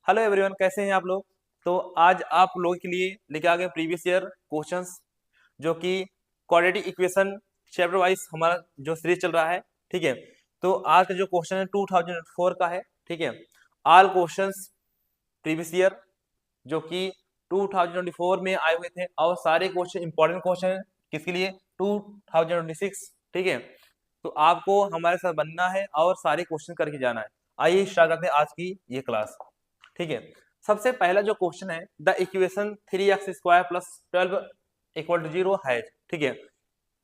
Hello everyone, कैसे हैं आप लोग। तो आज आप लोगों के लिए लेके आ गए प्रीवियस ईयर क्वेश्चंस, जो कि क्वाड्रेटिक इक्वेशन चैप्टर वाइज हमारा जो सीरीज चल रहा है। ठीक है, तो आज का जो क्वेश्चन है 2004 का है। ठीक है, ऑल क्वेश्चंस प्रीवियस ईयर जो कि 2024 में आए हुए थे, और सारे क्वेश्चन इंपॉर्टेंट क्वेश्चन है किसके लिए, 2026। ठीक है, तो आपको हमारे साथ बनना है और सारे क्वेश्चन करके जाना है। आइए स्टार्ट करते हैं आज की ये क्लास। ठीक है, सबसे पहला जो क्वेश्चन है, the equation 3x² plus 12 equal to 0 है। ठीक है,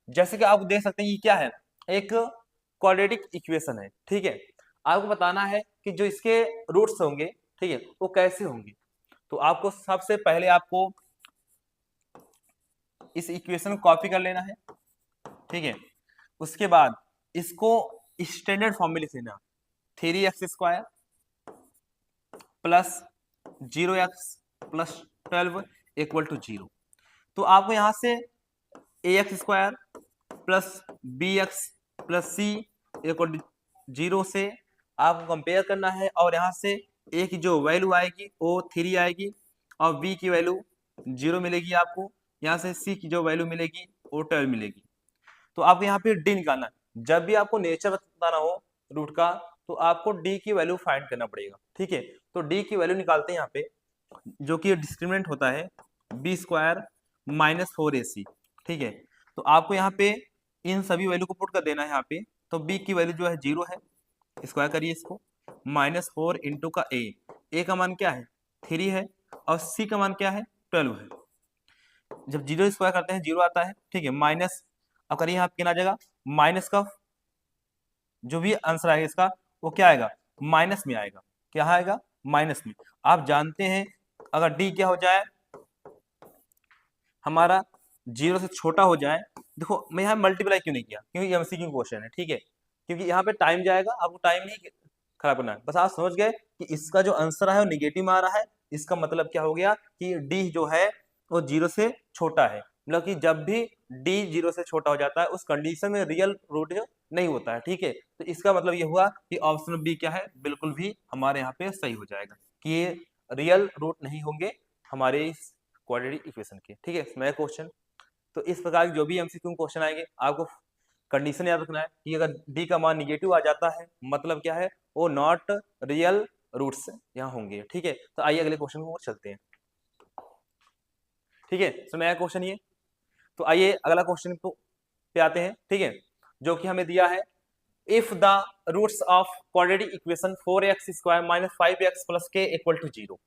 जैसे कि आप देख सकते हैं ये क्या है, एक क्वाड्रेटिक इक्वेशन है। ठीक है, आपको बताना है कि जो इसके रूट्स होंगे, ठीक है, वो कैसे होंगे। तो आपको सबसे पहले आपको इस इक्वेशन को कॉपी कर लेना है। ठीक है, उसके बाद इसको स्टैंडर्ड फॉर्म में लिख लेना, 3x² plus 0x plus 12 equal to 0। तो आपको यहाँ से ax² plus bx plus c equal to 0 से आपको कंपेयर करना है, और यहाँ से a की जो वैल्यू आएगी वो 3 आएगी, और b की वैल्यू 0 मिलेगी आपको। यहाँ से c की जो वैल्यू मिलेगी वो 12 मिलेगी। तो आपको यहाँ पे d निकालना है। जब भी आपको नेचर बताना हो रूट का, तो आपको d की वैल्यू फाइंड करना पड़ेगा। ठीक है, तो d की वैल्यू निकालते हैं यहाँ पे, जो कि डिस्क्रिमिनेंट होता है b² माइनस 4ac। ठीक है, तो आपको यहाँ पे इन सभी वैल्यू को पुट कर देना है यहाँ पे। तो b की वैल्यू जो है 0 है, स्क्वायर करिए इसको, -4 इंटू का a का मान क्या है 3 है, और c का मान क्या है 12 है। जब 0 स्क्वायर करते हैं 0 आता है। ठीक है, माइनस अब करिए यहाँ पे कितना आ जाएगा, माइनस का जो भी आंसर आएगा इसका वो क्या आएगा, माइनस में आएगा। क्या आएगा, माइनस में। आप जानते हैं अगर d क्या हो जाए हमारा 0 से छोटा हो जाए, देखो मैं यहाँ मल्टीप्लाई क्यों नहीं किया, क्योंकि एमसीक्यू क्वेश्चन है। ठीक है, क्योंकि यहाँ पे टाइम जाएगा, आपको टाइम नहीं खराब करना है। बस आप समझ गए कि इसका जो आंसर है वो निगेटिव में आ रहा है। इसका मतलब क्या हो गया कि d जो है वो 0 से छोटा है, मतलब कि जब भी d 0 से छोटा हो जाता है उस कंडीशन में रियल रूट नहीं होता है। ठीक है, तो इसका मतलब ये हुआ कि ऑप्शन बी क्या है, बिल्कुल भी हमारे यहाँ पे सही हो जाएगा कि ये रियल रूट नहीं होंगे हमारे इस क्वाड्रेटिक इक्वेशन के। ठीक है, नया क्वेश्चन। तो इस प्रकार के जो भी एमसीक्यू क्वेश्चन आएंगे आपको कंडीशन याद रखना है कि अगर डी का मान निगेटिव आ जाता है मतलब क्या है, वो नॉट रियल रूट्स यहाँ होंगे। ठीक है, तो आइए अगले क्वेश्चन को चलते हैं। ठीक है, तो नया क्वेश्चन ये, तो आइए अगला क्वेश्चन पे आते हैं। ठीक है, जो कि हमें दिया है, if the roots of quadratic equation 4x² minus 5x plus k equal to 0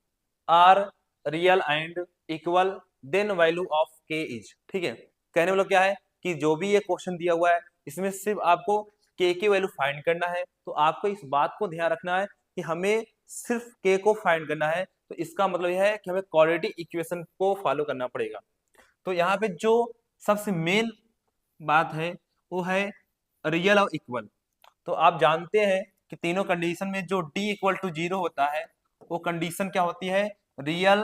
are real and equal, then value of k is. ठीक है, कहने वाला क्या है कि जो भी ये क्वेश्चन दिया हुआ है इसमें सिर्फ आपको k की वैल्यू फाइंड करना है। तो आपको इस बात को ध्यान रखना है कि हमें सिर्फ k को फाइंड करना है। तो इसका मतलब यह है कि हमें क्वाड्रेटिक इक्वेशन को फॉलो करना पड़ेगा। तो यहाँ पे जो सबसे मेन बात है वो है रियल और इक्वल। तो आप जानते हैं कि तीनों कंडीशन में जो d इक्वल टू 0 होता है वो कंडीशन क्या होती है, रियल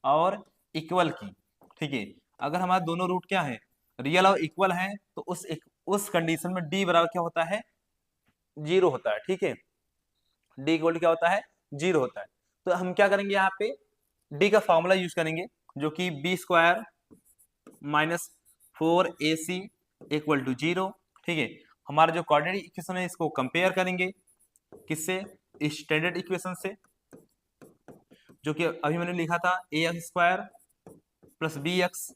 और इक्वल की। ठीक है, अगर हमारे दोनों रूट क्या है, रियल और इक्वल है, तो उस कंडीशन में d बराबर क्या होता है, 0 होता है। ठीक है, d इक्वल क्या होता है, 0 होता है। तो हम क्या करेंगे यहाँ पे, d का फॉर्मूला यूज करेंगे, जो कि b² minus 4ac equal to 0। ठीक है, हमारा जो क्वाड्रेटिक इक्वेशन है इसको कंपेयर करेंगे किससे, स्टैंडर्ड इक्वेशन से, जो कि अभी मैंने लिखा था ax² plus bx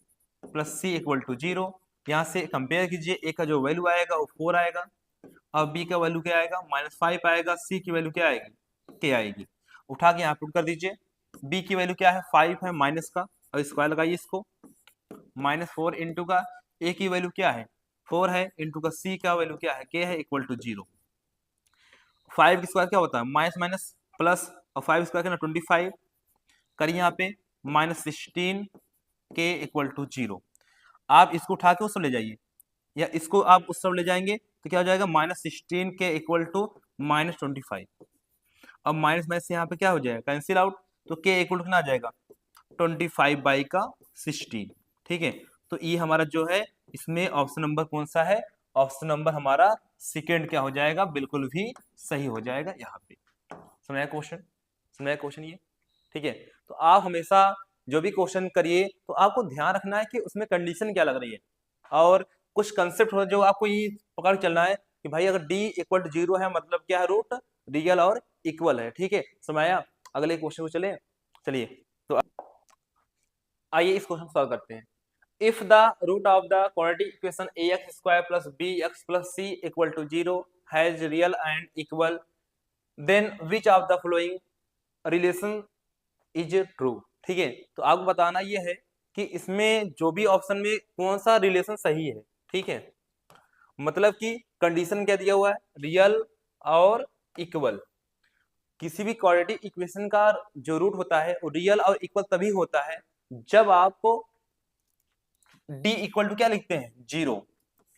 plus c equal to 0। यहाँ से कंपेयर कीजिए, a का जो वैल्यू आएगा वो 4 आएगा, और b का वैल्यू क्या आएगा, -5 आएगा, c की वैल्यू क्या आएगी, k आएगी। उठा के यहाँ पुट कर दीजिए, b की वैल्यू क्या है, 5 है माइनस का, और स्क्वायर लगाइए इसको, -4 इंटू का a की वैल्यू क्या है 4 है, इंटू का c का वैल्यू क्या है, k है, इक्वल टू 0। 5 की स्क्वायर क्या होता है, माइनस माइनस प्लस, और 5 स्क्वायर क्या 25 करिए यहाँ पे, -16 k इक्वल टू 0। आप इसको उठा के उस ले जाइए, या इसको आप उस ले जाएंगे तो क्या हो जाएगा, -16 k इक्वल टू -25। अब माइनस माइनस यहाँ पे क्या हो जाएगा, कैंसिल आउट, तो k इक्वल टू कितना आ जाएगा, 25/16। ठीक है, तो ये हमारा जो है इसमें ऑप्शन नंबर कौन सा है, ऑप्शन नंबर हमारा सेकेंड क्या हो जाएगा, बिल्कुल भी सही हो जाएगा यहाँ पे। समझ आया क्वेश्चन। नया क्वेश्चन ये, ठीक है। तो आप हमेशा जो भी क्वेश्चन करिए तो आपको ध्यान रखना है कि उसमें कंडीशन क्या लग रही है, और कुछ कंसेप्ट हो जो आपको ये पकड़ चलना है कि भाई अगर d इक्वल टू 0 है मतलब क्या है, रूट रियल और इक्वल है, ठीक है। समझाया। अगले क्वेश्चन को चले, चलिए। तो आइए इस क्वेश्चन को सॉल्व करते हैं। If the root of the quadratic equation ax square plus bx plus c equal to 0 has real and equal, then which of the following relation is true, ठीक है। तो आपको बताना ये है कि इसमें जो भी ऑप्शन में कौन सा रिलेशन सही है, ठीक है। मतलब कि कंडीशन क्या दिया हुआ है, रियल और इक्वल। किसी भी क्वाड्रेटिक इक्वेशन का जो रूट होता है वो रियल और इक्वल तभी होता है जब आपको d इक्वल टू क्या लिखते हैं, 0,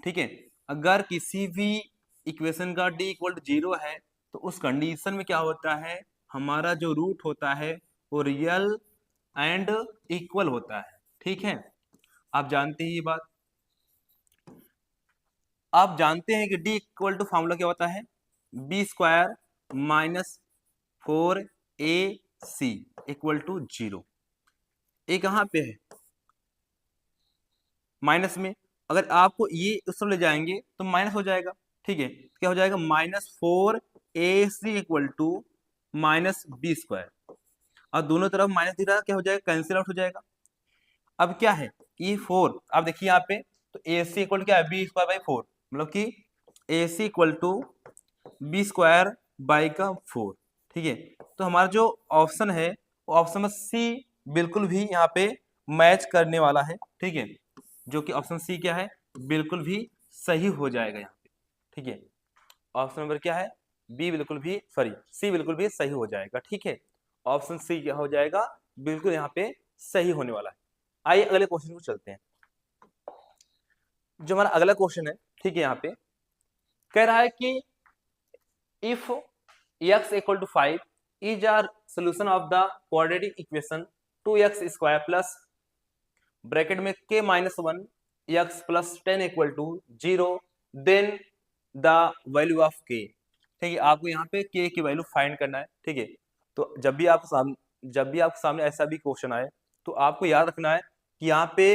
ठीक है। अगर किसी भी इक्वेशन का d इक्वल टू 0 है तो उस कंडीशन में क्या होता है, हमारा जो रूट होता है वो रियल एंड इक्वल होता है, ठीक है। आप जानते हैं ये बात। आप जानते हैं कि d इक्वल टू फॉर्मूला क्या होता है, b square minus 4ac equal to 0। ये कहाँ पे है, माइनस में। अगर आपको ये उस तरफ ले जाएंगे तो माइनस हो जाएगा, ठीक है। क्या हो जाएगा, -4ac equal to minus b square, और दोनों तरफ माइनस दिख रहा है, क्या हो जाएगा, कैंसिल आउट हो जाएगा। अब क्या है, ये 4, आप देखिए यहाँ पे, तो ए सी इक्वल क्या है, बी स्क्वायर बाई 4, मतलब कि A C equal to B square by का 4, ठीक है। तो हमारा जो ऑप्शन है वो ऑप्शन में सी बिल्कुल भी यहाँ पे मैच करने वाला है, ठीक है। जो कि ऑप्शन सी क्या है, बिल्कुल भी सही हो जाएगा यहाँ पे, ठीक है। ऑप्शन नंबर क्या है, बी बिल्कुल भी, सॉरी, सी बिल्कुल भी सही हो जाएगा, ठीक है। ऑप्शन सी क्या हो जाएगा, बिल्कुल यहाँ पे सही होने वाला है। आइए अगले क्वेश्चन को चलते हैं। जो हमारा अगला क्वेश्चन है, ठीक है, यहाँ पे कह रहा है कि if x equal to 5 is are solution of the quadratic equation 2x square plus bracket में k minus 1 x plus 10 equal to 0, then the value of k, ठीक है। आपको यहाँ पे k की वैल्यू फाइंड करना है, ठीक है। तो जब भी आपके सामने ऐसा भी क्वेश्चन आए तो आपको याद रखना है कि यहाँ पे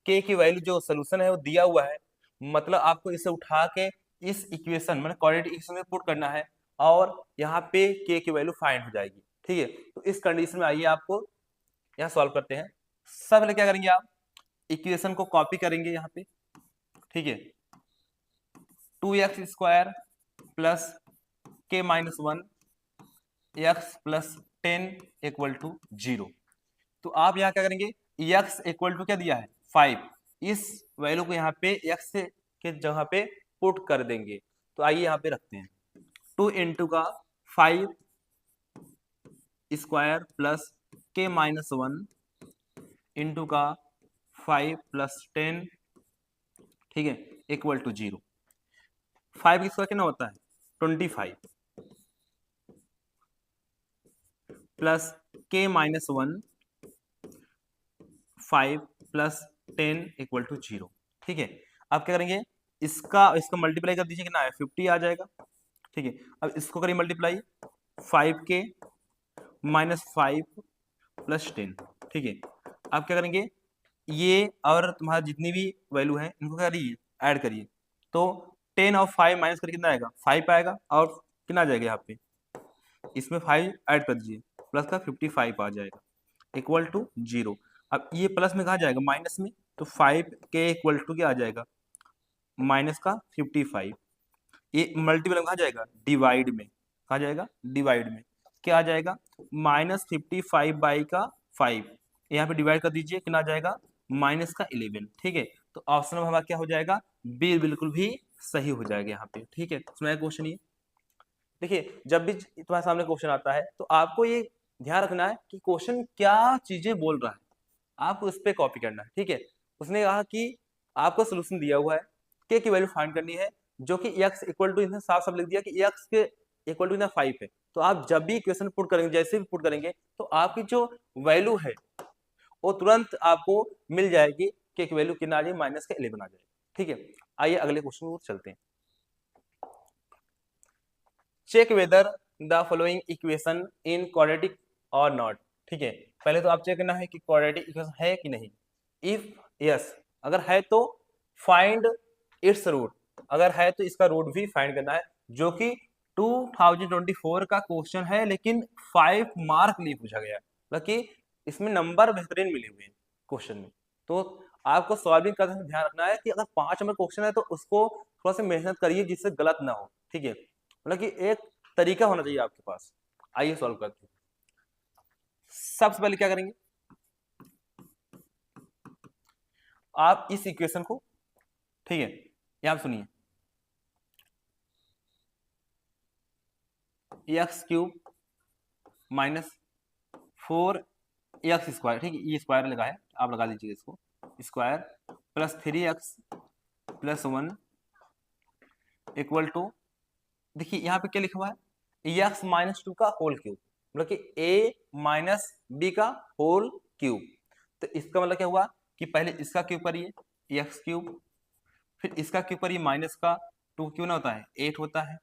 k की वैल्यू जो सोल्यूशन है वो दिया हुआ है, मतलब आपको इसे उठा के इस इक्वेशन मतलब क्वाड्रेटिक इक्वेशन में पुट करना है और यहाँ पे k की वैल्यू फाइंड हो जाएगी, ठीक है। तो इस कंडीशन में आइए आपको यहाँ सॉल्व करते हैं। सब पहले क्या करेंगे, आप इक्वेशन को कॉपी करेंगे यहाँ पे, ठीक है। 2x square plus k minus 1 x plus 10 equal to 0। तो आप यहाँ क्या करेंगे, x इक्वल टू क्या दिया है, 5, इस वैल्यू को यहाँ पे x के जगह पे पुट कर देंगे। तो आइए यहाँ पे रखते हैं 2 इंटू का 5 square plus k minus 1 into का 5 प्लस 10, ठीक है, इक्वल टू 0। 5 की स्क्वायर कितना होता है, 25 plus k minus 1 5 plus 10 equal to 0, ठीक है। अब क्या करेंगे, इसका मल्टीप्लाई कर दीजिए, कितना है, 50 आ जाएगा, ठीक है। अब इसको करिए मल्टीप्लाई, 5k माइनस 5 प्लस 10, ठीक है। अब क्या करेंगे, ये और तुम्हारा जितनी भी वैल्यू है इनको करिए, ऐड करिए, तो 10 और 5 माइनस करके कितना आएगा, 5 आएगा, और कितना आ जाएगा यहाँ पे, इसमें 5 ऐड कर दीजिए, प्लस का 55 आ जाएगा इक्वल टू 0। अब ये प्लस में कहा जाएगा, माइनस में, तो 5k इक्वल टू क्या आ जाएगा, माइनस का 55। ये मल्टीपल में कहा जाएगा, डिवाइड में, कहा जाएगा डिवाइड में, क्या आ जाएगा, -55 बाई का 5, यहाँ पे डिवाइड कर दीजिए, कितना आ जाएगा, माइनस का 11, ठीक है। तो ऑप्शन में हमारा क्या हो जाएगा, बी बिल्कुल भी सही हो जाएगा यहाँ पे, ठीक है। सुना क्वेश्चन ये, देखिए जब भी तुम्हारे सामने क्वेश्चन आता है तो आपको ये ध्यान रखना है कि क्वेश्चन क्या चीजें बोल रहा है, आपको उस पर कॉपी करना है, ठीक है। उसने कहा कि आपको सोल्यूशन दिया हुआ है, के की वैल्यू फाइंड करनी है, जो कि x इक्वल टू, इसने साफ साफ लिख दिया कि x के इक्वल टू 5 है। तो आप जब भी इक्वेशन पुट करेंगे, जैसे भी पुट करेंगे, तो आपकी जो वैल्यू है वो तुरंत आपको मिल जाएगी, के की वैल्यू कितना आ जाएगी, माइनस का 11 आ जाएगी, ठीक है। आइए अगले क्वेश्चन को चलते हैं। Check whether the following equation in quadratic और नॉट। ठीक है, पहले तो आप चेक करना है कि क्वाड्रेटिक इक्वेशन है कि नहीं। इफ यस, अगर है तो फाइंड इट्स रूट, अगर है तो इसका रूट भी फाइंड करना है, जो कि 2024 का क्वेश्चन है, लेकिन 5 मार्क लिए पूछा गया, मतलब कि इसमें नंबर बेहतरीन मिले हुए हैं क्वेश्चन में। तो आपको सॉल्विंग करते समय ध्यान रखना है कि अगर 5 नंबर क्वेश्चन है तो उसको थोड़ा सा मेहनत करिए जिससे गलत ना हो। ठीक है, मतलब कि एक तरीका होना चाहिए आपके पास। आइए सॉल्व करते हैं। सबसे पहले क्या करेंगे, आप इस इक्वेशन को, ठीक है, यहां सुनिए, x cube minus 4x square, ठीक है, ये स्क्वायर लगा है, आप लगा दीजिए इसको, square plus 3x plus 1 equal to, देखिए यहाँ पे क्या लिखा हुआ है, एक्स माइनस 2 का होल क्यूब, मतलब कि a माइनस बी का होल क्यूब। तो इसका मतलब क्या हुआ कि पहले इसका क्यूब करिए, एक्स क्यूब, फिर इसका क्यूब करिए, माइनस का 2 क्यों ना होता है 8 होता है,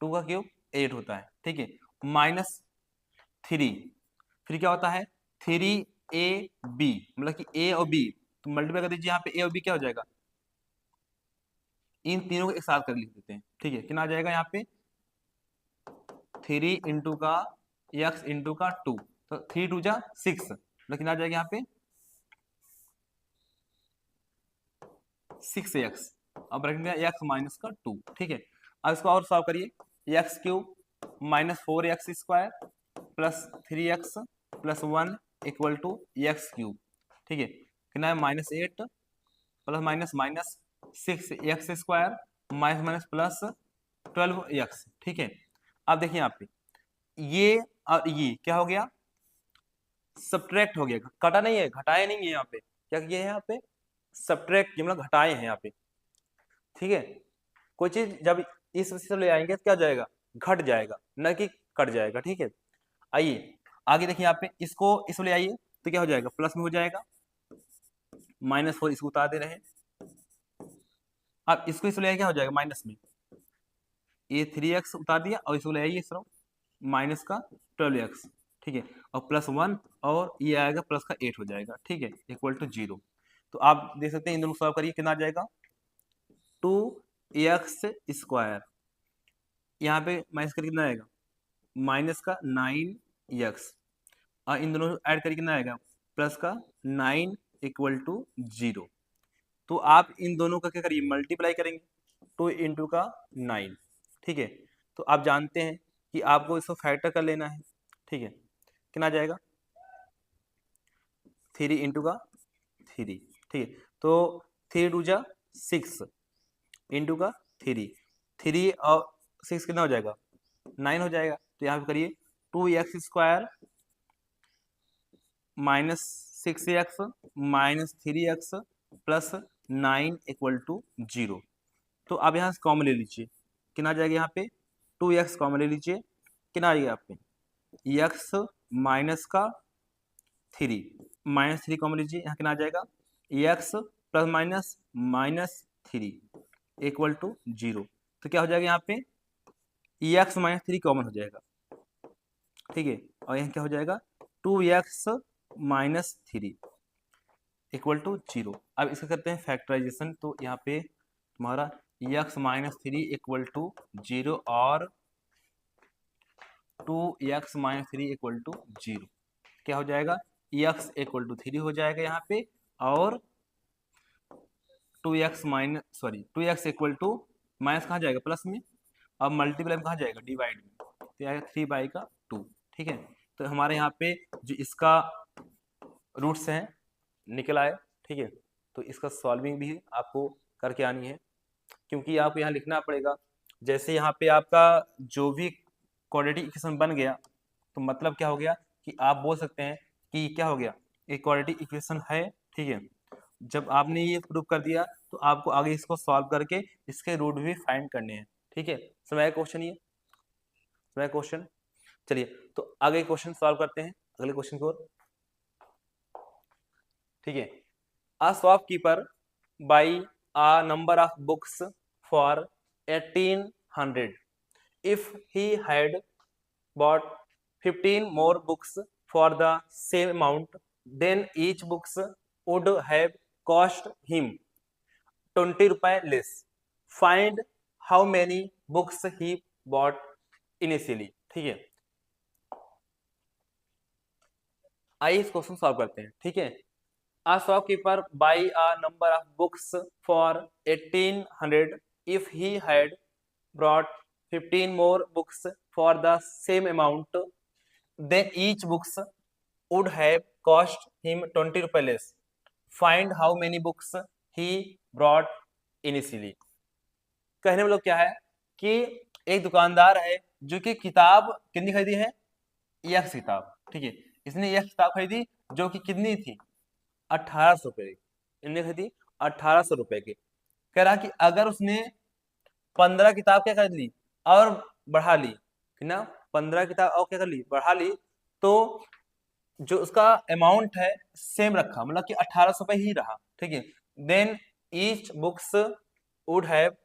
2 का क्यूब 8 होता है, ठीक है, माइनस 3, फिर क्या होता है 3ab, मतलब कि a और b, तो मल्टीप्लाई कर दीजिए, यहाँ पे a और b क्या हो जाएगा, इन तीनों को एक साथ कर लिख देते हैं। ठीक है, कितना आ जाएगा यहाँ पे 3 इंटू का x इंटू का 2, तो 3 2 जा 6, लेकिन आ जाएगा यहाँ पे 6x, अब रखेंगे x माइनस का 2। ठीक है, अब इसको और सॉल्व करिए, x cube minus 4x square plus 3x plus 1 equal to x cube. ठीक है, कितना है minus 8 plus minus minus 6x square minus minus plus 12x। ठीक है, अब देखिए यहाँ पे ये और ये क्या हो गया, सब्ट्रैक्ट हो गया, कटा नहीं है, घटाया नहीं है, यहाँ पे क्या किया है, यहाँ पे सब्ट्रैक्ट मतलब घटाए हैं यहाँ पे। ठीक है, कोई चीज जब इस से ले आएंगे तो क्या हो जाएगा, घट जाएगा, न कि कट जाएगा। ठीक है, आइए आगे देखिए, यहाँ पे इसको इसको ले आइए तो क्या हो जाएगा, प्लस में हो जाएगा, -4 इसको उतार दे रहे हैं, अब इसको इसको ले आइए क्या हो जाएगा माइनस में, ये 3x उतार दिया और इसको ले आइए इस तरफ माइनस का 12x। ठीक है, और प्लस 1 और ये आएगा प्लस का 8 हो जाएगा। ठीक है, इक्वल टू 0। तो आप देख सकते हैं इन दोनों को सॉल्व करिए, कितना आ जाएगा 2x स्क्वायर, यहाँ पे माइनस करके कितना आएगा माइनस का 9x, और इन दोनों ऐड करके कितना आएगा प्लस का 9 इक्वल टू 0। तो आप इन दोनों का क्या करिए मल्टीप्लाई करेंगे, 2 इंटू का 9। ठीक है, तो आप जानते हैं कि आपको इसको फैक्टर कर लेना है। ठीक है, कितना आ जाएगा 3 इंटू का 3। ठीक है, तो 3 2 जा 6 इंटू का 3 और 6 कितना हो जाएगा 9 हो जाएगा। तो यहाँ पे करिए 2x square minus 6x minus 3x plus 9 equal to 0। तो अब यहाँ से कॉमन ले लीजिए, कितना आ जाएगा यहाँ पे 2x कॉमन ले लीजिए, कितना आएगा यहाँ पे x माइनस का 3, -3 कॉमन लीजिए, यहाँ कितना आ जाएगा x plus minus minus 3 equal to 0। तो क्या हो जाएगा यहाँ पे x माइनस 3 कॉमन हो जाएगा। ठीक है, और यहाँ क्या हो जाएगा 2x माइनस 3 इक्वल टू 0। अब इसका करते हैं फैक्टराइजेशन, तो यहाँ पे तुम्हारा x माइनस 3 इक्वल टू 0 और 2x माइनस 3 इक्वल टू 0, क्या हो जाएगा x इक्वल टू 3 हो जाएगा यहाँ पे, और 2x इक्वल टू माइनस कहाँ जाएगा प्लस में, अब मल्टीप्लाई में कहाँ जाएगा डिवाइड में, तो आएगा 3/2। ठीक है, तो हमारे यहाँ पे जो इसका रूट्स हैं निकल आए। ठीक है, तो इसका सॉल्विंग भी आपको करके आनी है, क्योंकि आपको यहाँ लिखना पड़ेगा। जैसे यहाँ पे आपका जो भी क्वाड्रेटिक इक्वेशन बन गया, तो मतलब क्या हो गया कि आप बोल सकते हैं कि क्या हो गया एक क्वाड्रेटिक इक्वेशन है। ठीक है, जब आपने ये प्रूव कर दिया तो आपको आगे इसको सॉल्व करके इसके रूट भी फाइंड करने हैं। ठीक है, समय क्वेश्चन, ये समय क्वेश्चन। चलिए तो आगे क्वेश्चन सॉल्व करते हैं, अगले क्वेश्चन की ओर। ठीक है, a shopkeeper buy a number of books for 1800 if he had bought 15 more books for the same amount, then each books would have cost him 20 रुपए less. Find how many books he bought initially. ठीक है, आइए इस question solve करते हैं। ठीक है, a shopkeeper buy a number of books for 1800 if he had brought 15 more books for the same amount, then each books would have cost him 20 रुपए less. Find how many books he brought initially. कहने में लोग क्या है कि एक दुकानदार है जो कि किताब कितनी खरीदी है, एक किताब। ठीक है, इसने एक किताब खरीदी जो कि कितनी थी, 1800 रुपए की। इनने खरीदी 1800 रुपए की। कह रहा कि अगर उसने 15 किताब क्या कर ली और बढ़ा ली, ना 15 किताब और क्या कर ली, बढ़ा ली, तो जो उसका अमाउंट है सेम रखा, मतलब कि 1800 रुपए ही रहा। ठीक है, then each books would have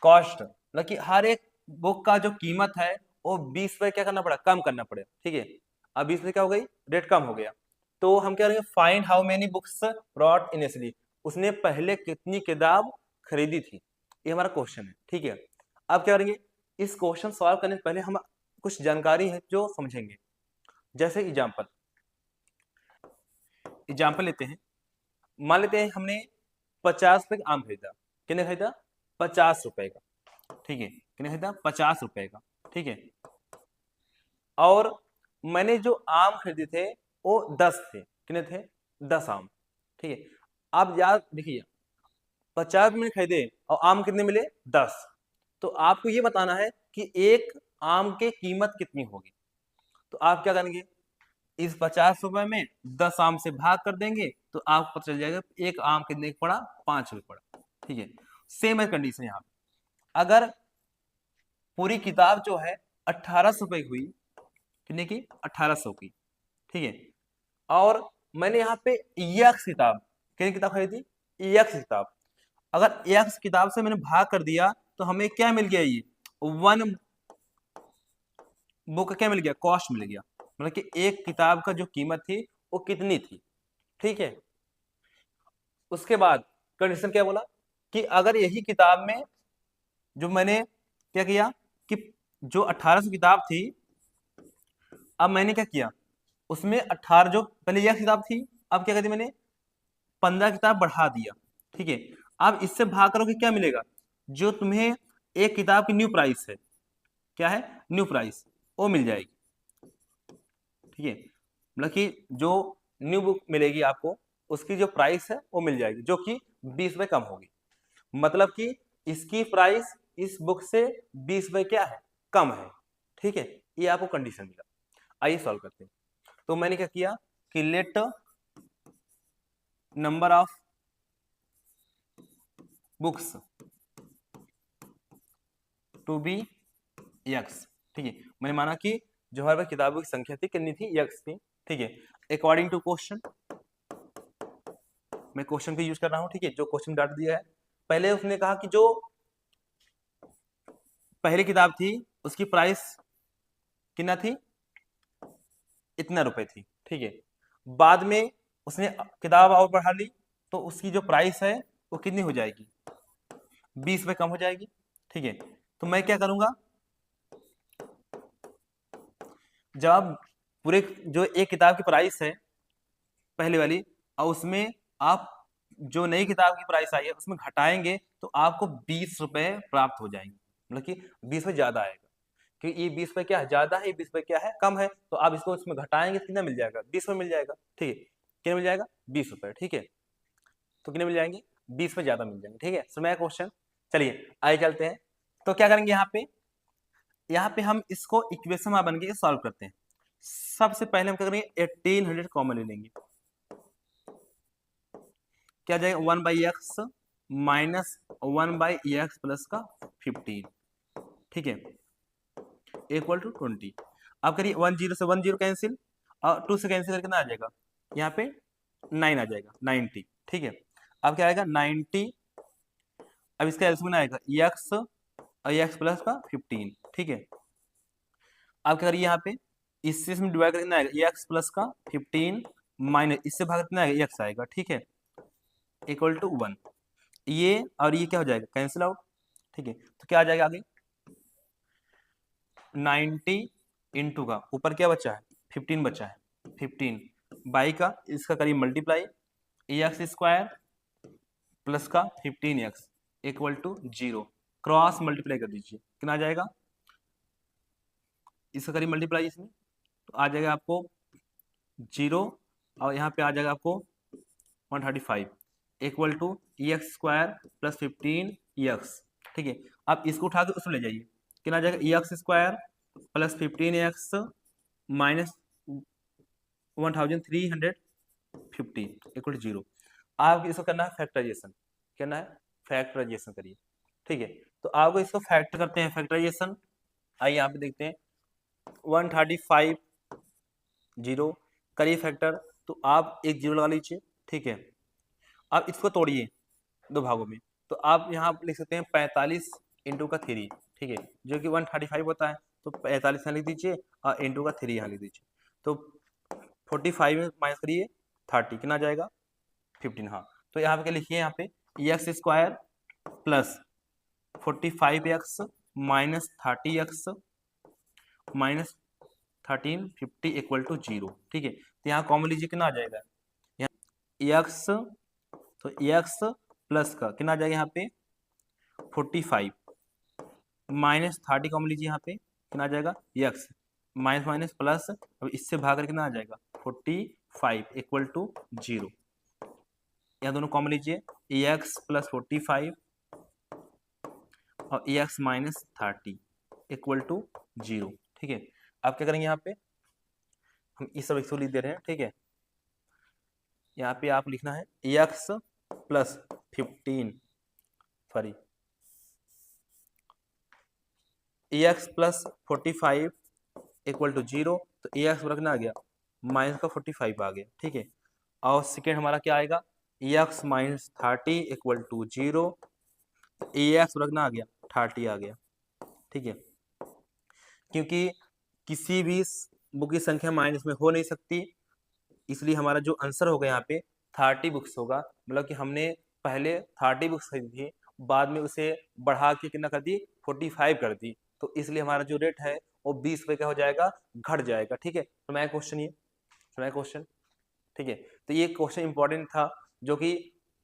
cost, मतलब कि हर एक बुक का जो कीमत है वो 20 रुपए क्या करना पड़ा, कम करना पड़े। ठीक है, अब 20 रुपए क्या हो गई, रेट कम हो गया। तो हम क्या करेंगे, find how many books brought initially, उसने पहले कितनी किताब खरीदी थी, ये हमारा क्वेश्चन है। ठीक है, अब क्या करेंगे, इस क्वेश्चन सॉल्व करने से पहले हम कुछ जानकारी है जो समझेंगे। जैसे एग्जाम्पल लेते हैं। मान लेते हैं हमने 50 रुपए का आम खरीदा। कितने खरीदा, 50 रुपए का। ठीक है, कितने खरीदा, 50 रुपए का। ठीक है, और मैंने जो आम खरीदे थे वो 10 थे। कितने थे, 10 आम। ठीक है, आप याद देखिए, 50 मैंने खरीदे और आम कितने मिले, 10। तो आपको ये बताना है कि एक आम की कीमत कितनी होगी। तो आप क्या करेंगे, इस 50 रुपए में 10 आम से भाग कर देंगे तो आपको पता चल जाएगा एक आम कितने का पड़ा, 5 रुपए पड़ा। ठीक है, सेम है कंडीशन यहाँ पे। अगर पूरी किताब जो है 1800 रुपए की हुई, कितने की, 1800 की। ठीक है, और मैंने यहाँ पे एक्स किताब, कितनी किताब खरीदी, एक्स किताब। अगर एक्स किताब से मैंने भाग कर दिया तो हमें क्या मिल गया, ये 1 बुक का क्या मिल गया, कॉस्ट मिल गया, मतलब कि एक किताब का जो कीमत थी वो कितनी थी। ठीक है, उसके बाद कंडीशन क्या बोला कि अगर यही किताब में जो मैंने क्या किया कि जो 1800 किताब थी, अब मैंने क्या किया, उसमें 18 जो पहले यह किताब थी, अब क्या कर दिया मैंने, 15 किताब बढ़ा दिया। ठीक है, अब इससे भाग करोगे क्या मिलेगा, जो तुम्हें एक किताब की न्यू प्राइस है, क्या है, न्यू प्राइस, वो मिल जाएगी। ठीक है, मतलब कि जो न्यू बुक मिलेगी आपको, उसकी जो प्राइस है वो मिल जाएगी, जो कि 20 रुपए कम होगी। मतलब कि इसकी प्राइस इस बुक से 20 रुपए क्या है, कम है। ठीक है, ये आपको कंडीशन मिला। आइए सॉल्व करते हैं। तो मैंने क्या किया कि let number of books to be x. ठीक है, मैंने माना कि जो हर किताबों की संख्या थी कितनी थी, एक्स थी। ठीक है, अकॉर्डिंग टू क्वेश्चन, मैं क्वेश्चन को यूज कर रहा हूं। ठीक है, जो क्वेश्चन डाटा दिया है, पहले उसने कहा कि जो पहली किताब थी उसकी प्राइस कितना थी, इतना रुपए थी। ठीक है, बाद में उसने किताब और बढ़ा ली तो उसकी जो प्राइस है वो कितनी हो जाएगी, 20 रुपए कम हो जाएगी। ठीक है, तो मैं क्या करूंगा, जब पूरे जो एक किताब की प्राइस है पहले वाली, और उसमें आप जो नई किताब की प्राइस आई है उसमें घटाएंगे तो आपको 20 रुपए प्राप्त हो जाएंगे, मतलब कि 20 रुपए ज्यादा आएगा, क्योंकि ये 20 रुपए क्या है, ज्यादा है, 20 रुपए क्या है, कम है। तो आप इसको उसमें घटाएंगे तो कितना मिल जाएगा, 20 रुपए मिल जाएगा। ठीक है, कितना मिल जाएगा, 20 रुपए। ठीक है, तो कितने मिल जाएंगे, 20 रुपए ज्यादा मिल जाएंगे। ठीक है, समय क्वेश्चन, चलिए आगे चलते हैं। तो क्या करेंगे, यहाँ पे हम इसको इक्वेशन में बन के सॉल्व करते हैं। सबसे पहले हम क्या करेंगे, 1800 कॉमन ले लेंगे, क्या जाएगा, 1/x माइनस 1/x प्लस का 15। ठीक है, इक्वल टू 20। अब करिए 10 से 10 कैंसिल और 2 से कैंसिल करके ना आ जाएगा, यहाँ पे 9 आ जाएगा, 90। ठीक है, अब क्या आएगा 90, अब इसका एल्सियम आएगा x और x प्लस का 15। ठीक है, अब क्या करिए यहाँ पे इससे इसमें डिवाइड करना है एक्स प्लस का 15 माइनस इससे भाग कितना है एक्स आएगा, ठीक है, इक्वल टू 1। ये और ये क्या हो जाएगा, कैंसिल आउट, ठीक है। तो क्या आ जाएगा आगे 90 इंटू का ऊपर क्या बचा है 15 बचा है, 15 बाई का इसका करिए मल्टीप्लाई एक्स स्क्वायर प्लस का 15x equal to 0, cross multiply कर दीजिए, कितना आ जाएगा, इसका करिए मल्टीप्लाई इसमें, तो आ जाएगा आपको 0 और यहाँ पे आ जाएगा आपको 135 equal to x square plus 15x, ठीक है। आप इसको उठा के उसमें ले जाइए, कितना आ जाएगा x square plus 15x minus 1350 equal to 0। आपको इसको करना है फैक्टराइजेशन, करना है फैक्टराइजेशन करिए, ठीक है। तो आपको इसको फैक्टर करते हैं फैक्टराइजेशन, आइए यहाँ पे देखते हैं 135 0 करिए फैक्टर, तो आप एक 0 लगा लीजिए, ठीक है। आप इसको तोड़िए दो भागों में, तो आप यहाँ लिख सकते हैं 45 इंटू का 3, ठीक है, जो कि 135 होता है, तो 45 यहाँ लिख दीजिए और इंटू का 3 यहाँ लिख दीजिए, तो 45 में माइनस करिए 30 कितना आ जाएगा 15, हाँ। तो यहाँ पे क्या लिखिए, यहाँ पे x square plus 45x minus 30x minus 1350 equal to 0, ठीक है। तो यहाँ कॉमन लीजिए कितना आ जाएगा, यहाँ x, तो x प्लस का कितना आ जाएगा यहाँ पे 45 माइनस 30 कॉमन लीजिए, यहाँ पे कितना आ जाएगा x माइनस माइनस प्लस, अब इससे भाग कितना आ जाएगा 45 इक्वल टू 0, यहाँ दोनों कॉमन लीजिए एक्स प्लस 45 और एक्स माइनस 30 इक्वल टू 0, ठीक है। आप क्या करेंगे, यहाँ पे हम इस सब इसको लिख दे रहे हैं, ठीक है। यहाँ पे आप लिखना है x plus 15 sorry x plus 45 equal to 0, तो एक्स रखना आ गया माइनस का 45 आ गया, ठीक है। और सेकेंड हमारा क्या आएगा x minus 30 equal to 0, x रखना आ गया 30 आ गया, ठीक है। क्योंकि किसी भी बुक की संख्या माइनस में हो नहीं सकती, इसलिए हमारा जो आंसर होगा यहाँ पे 30 बुक्स होगा, मतलब कि हमने पहले 30 बुक्स खरीदी थी, बाद में उसे बढ़ा के कितना कर दी 45 कर दी, तो इसलिए हमारा जो रेट है वो 20 रुपये का हो जाएगा, घट जाएगा, ठीक है। तो मैं क्वेश्चन, ये मैं क्वेश्चन, ठीक है। तो ये क्वेश्चन इंपॉर्टेंट था, जो कि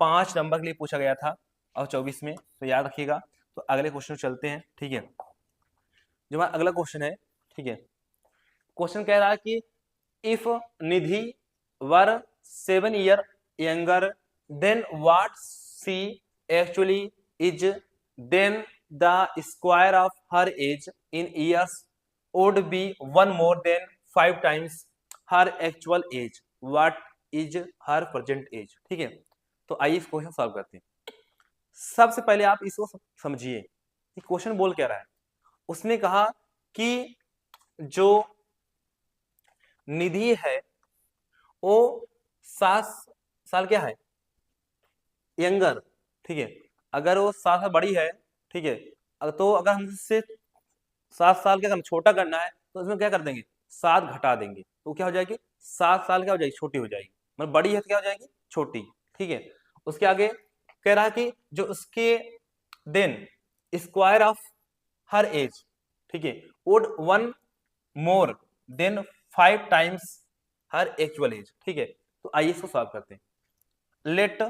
5 नंबर के लिए पूछा गया था और 24 में, तो याद रखिएगा। तो अगले क्वेश्चन चलते हैं, ठीक है। जो हमारा अगला क्वेश्चन है, ठीक है, क्वेश्चन कह रहा है कि if Nidhi were 7 year younger than what she actually is, then the square of her age in years would be 1 more than 5 times her actual age, what is her present age, ठीक है। तो आइए इस question solve करते हैं। सबसे पहले आप इसको समझिए कि क्वेश्चन बोल क्या रहा है। उसने कहा कि जो निधि है वो 7 साल क्या है यंगर, ठीक है। अगर वो 7 साल बड़ी है, ठीक है, तो अगर हमसे 7 साल क्या करना छोटा करना है, तो उसमें क्या कर देंगे 7 घटा देंगे, तो क्या हो जाएगी 7 साल क्या हो जाएगी छोटी हो जाएगी, मतलब बड़ी है तो क्या हो जाएगी छोटी, ठीक है। उसके आगे कह रहा है कि जो उसके then square of her age, ठीक है, would 1 more than 5 times her actual age, ठीक है। तो आइए इसको सॉल्व करते हैं। Let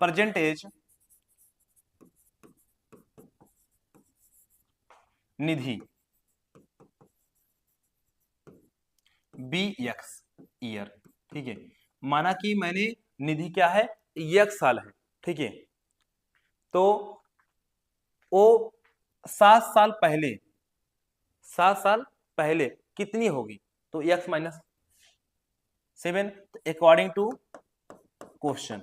present age Nidhi be x year, ठीक है। माना कि मैंने निधि क्या है x साल है, ठीक है। तो वो 7 साल पहले कितनी होगी, तो x minus 7, according to question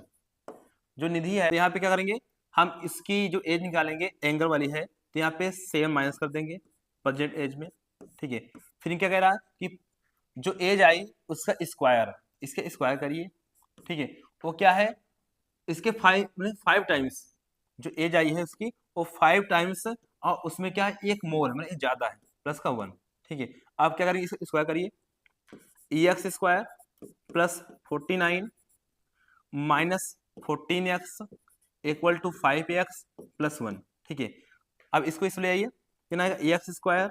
जो निधि है, तो यहाँ पे क्या करेंगे हम इसकी जो एज निकालेंगे एंगल वाली है, तो यहाँ पे 7 माइनस कर देंगे प्रेजेंट एज में, ठीक है। फिर क्या कह रहा है कि जो एज आई उसका स्क्वायर, इसके स्क्वायर करिए, ठीक है। वो क्या है इसके 5 टाइम्स जो एज आई है उसकी वो 5 टाइम्स और उसमें क्या है, 1 मोल है, मतलब ज्यादा है, प्लस का 1। ठीक है, आप क्या करिए, इसको स्क्वायर करिए, x square plus 49 minus 14x equal to 5x plus 1। ठीक है, अब इसको इसमें ले आइए, कितना आएगा, x square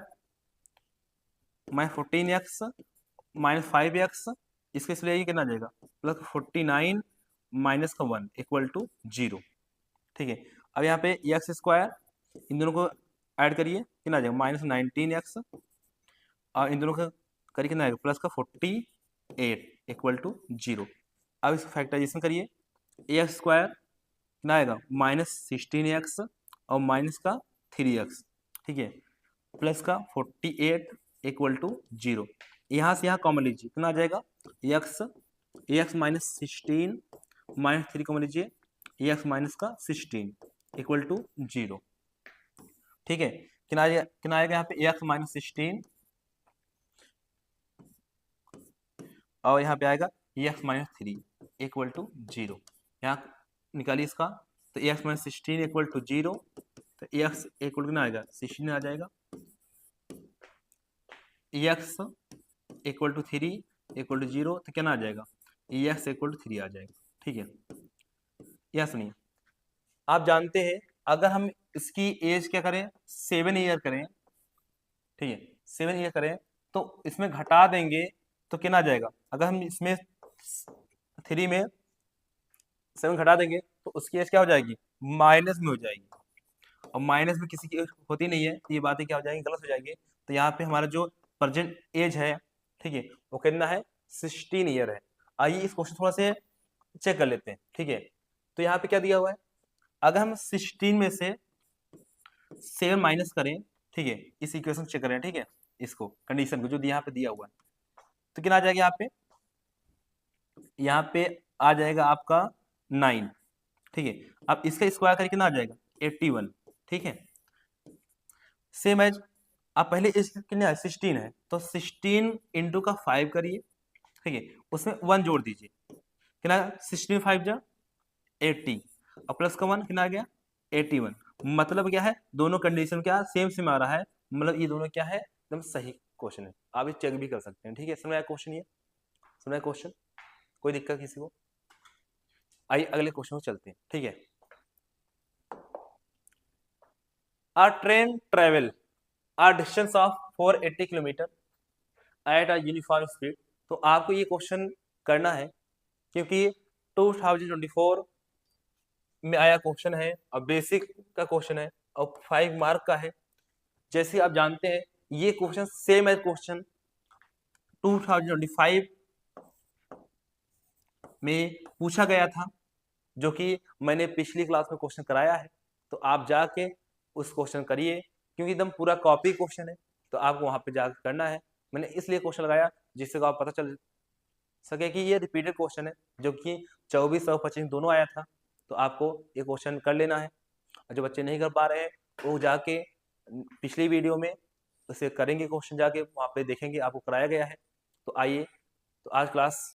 minus 14x minus 5x, इसको इसलिए आइए कितना आ जाएगा, प्लस 49 माइनस का 1 इक्वल टू 0। ठीक है, अब यहाँ पे एक्स स्क्वायर, इन दोनों को ऐड करिए, कितना आ जाएगा, माइनस 19x, और इन दोनों का करिए कितना आएगा, प्लस का 48 इक्वल टू 0। अब इसको फैक्टराइजेशन करिए, एक्स स्क्वायर कितना आएगा, माइनस 16x और माइनस का 3x। ठीक है, प्लस का 48 इक्वल टू 0। यहाँ से यहाँ कॉमन लीजिए, कितना आ जाएगा, एक्स माइनस 16 माइनस 3 कॉमन लीजिए, एक्स माइनस का 16 इक्वल टू 0। ठीक है, कितना आएगा यहाँ पे, एक्स माइनस 16 और यहाँ पे आएगा एक्स माइनस 3 इक्वल टू 0। यहाँ निकालिए इसका, तो एक्स माइनस 16 इक्वल टू 0, तो एक्स इक्वल कितना आएगा, 16 आ जाएगा, x equal to 3 equal to 0, तो क्या आ जाएगा, एक्स इक्वल टू 3 आ जाएगा। ठीक है, यह सुनिए, आप जानते हैं अगर हम इसकी एज क्या करें, 7 ईयर करें, ठीक है, 7 ईयर करें, तो इसमें घटा देंगे तो कितना आ जाएगा, अगर हम इसमें 3 में 7 घटा देंगे तो उसकी एज क्या हो जाएगी, माइनस में हो जाएगी, और माइनस में किसी की होती नहीं है, तो ये बातें क्या हो जाएंगी, गलत हो जाएंगी। तो यहाँ पे हमारा जो प्रेजेंट एज है, ठीक है, वो कितना है, 16 ईयर है। आइए इस क्वेश्चन थोड़ा से चेक कर लेते हैं। ठीक है, तो यहाँ पे क्या दिया हुआ है, अगर हम 16 में से 7 माइनस करें, ठीक है, इस इक्वेशन चेक करें, ठीक है, इसको कंडीशन को जो यहाँ पे दिया हुआ है, तो कितना आ जाएगा, यहाँ पे आ जाएगा आपका 9। ठीक है, अब इसका स्क्वायर करके कितना आ जाएगा, 81। ठीक है, सेम एज आप पहले इस कितना है, 16 है, तो 16 इंटू का 5 करिए, ठीक है, उसमें 1 जोड़ दीजिए, कितना 16 5 जा 80, और प्लस का 1 कितना आ गया, 81। मतलब क्या है, दोनों कंडीशन क्या सेम सेम आ रहा है, मतलब ये दोनों क्या है, एकदम सही क्वेश्चन है, आप ये चेक भी कर सकते हैं। ठीक है, समझ आया क्वेश्चन, ये समझ आया क्वेश्चन, कोई दिक्कत किसी को। आइए अगले क्वेश्चन को चलते हैं। ठीक है, A train travel a distance of 480 kilometre at a uniform speed। तो आपको ये क्वेश्चन करना है क्योंकि 2024 में आया क्वेश्चन है और बेसिक का क्वेश्चन है और 5 मार्क का है। जैसे आप जानते हैं ये क्वेश्चन सेम है, क्वेश्चन 2025 में पूछा गया था, जो कि मैंने पिछली क्लास में क्वेश्चन कराया है। तो आप जाके उस क्वेश्चन करिए, क्योंकि एकदम पूरा कॉपी क्वेश्चन है, तो आपको वहां पे जाकर करना है। मैंने इसलिए क्वेश्चन लगाया जिससे को आप पता चल सके कि ये रिपीटेड क्वेश्चन है, जो कि 24 और 25 दोनों आया था। तो आपको ये क्वेश्चन कर लेना है, और जो बच्चे नहीं कर पा रहे हैं वो जाके पिछली वीडियो में उसे करेंगे, क्वेश्चन जाके वहाँ पे देखेंगे आपको कराया गया है। तो आइए, तो आज क्लास